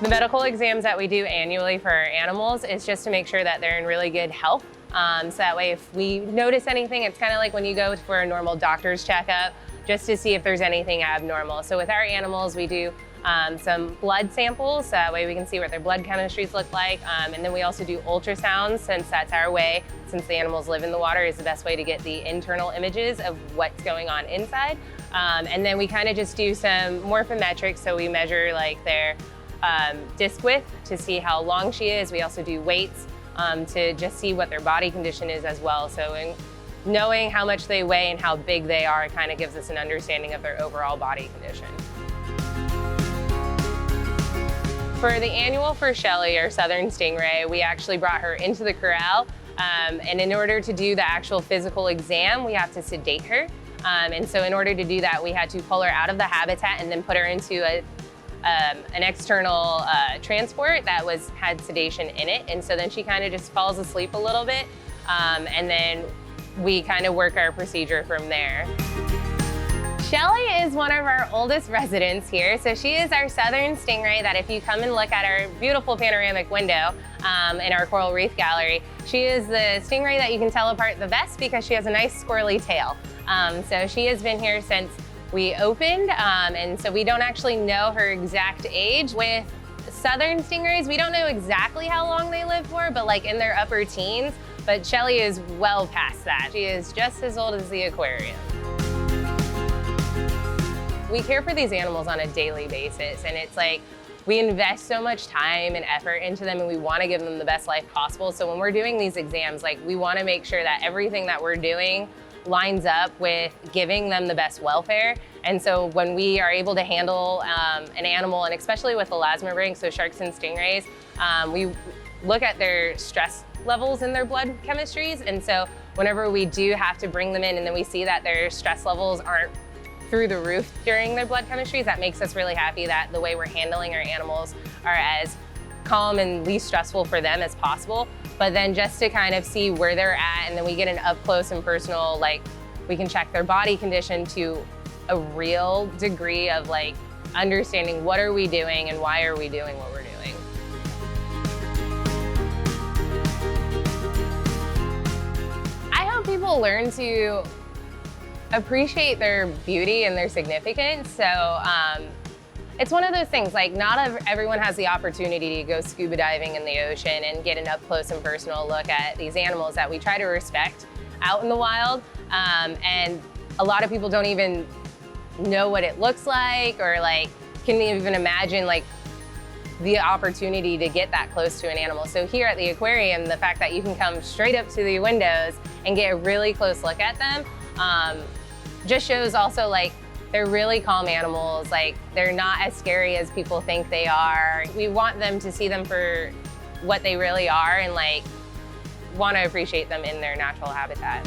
The medical exams that we do annually for our animals is just to make sure that they're in really good health. So that way if we notice anything, it's kind of like when you go for a normal doctor's checkup, just to see if there's anything abnormal. So with our animals, we do some blood samples, so that way we can see what their blood chemistries look like. And then we also do ultrasounds, since that's our way, since the animals live in the water, is the best way to get the internal images of what's going on inside. And then we kind of just do some morphometrics, so we measure like their disc width to see how long she is. We also do weights to just see what their body condition is as well. So knowing how much they weigh and how big they are kind of gives us an understanding of their overall body condition. For the annual for Shelly, our southern stingray, we actually brought her into the corral. And in order to do the actual physical exam, we have to sedate her. And so in order to do that, we had to pull her out of the habitat and then put her into an external transport that had sedation in it. And so then she kind of just falls asleep a little bit. And then we kind of work our procedure from there. Shelly is one of our oldest residents here. So she is our southern stingray that if you come and look at our beautiful panoramic window in our Coral Reef gallery, she is the stingray that you can tell apart the best because she has a nice squirrely tail. So she has been here since we opened, and so we don't actually know her exact age. With southern stingrays, we don't know exactly how long they live for, but like in their upper teens. But Shelly is well past that. She is just as old as the aquarium. We care for these animals on a daily basis, and it's like we invest so much time and effort into them, and we want to give them the best life possible. So when we're doing these exams, like we want to make sure that everything that we're doing lines up with giving them the best welfare. And so when we are able to handle an animal, and especially with elasmobranchs, so sharks and stingrays, we look at their stress levels in their blood chemistries. And so whenever we do have to bring them in and then we see that their stress levels aren't through the roof during their blood chemistries, that makes us really happy that the way we're handling our animals are as calm and least stressful for them as possible. But then just to kind of see where they're at, and then we get an up close and personal, like we can check their body condition to a real degree of like understanding what are we doing and why are we doing what we're doing. I hope people learn to appreciate their beauty and their significance. So it's one of those things, like not everyone has the opportunity to go scuba diving in the ocean and get an up close and personal look at these animals that we try to respect out in the wild. And a lot of people don't even know what it looks like, or like can even imagine like the opportunity to get that close to an animal. So here at the aquarium, the fact that you can come straight up to the windows and get a really close look at them just shows also like they're really calm animals. Like they're not as scary as people think they are. We want them to see them for what they really are and like want to appreciate them in their natural habitat.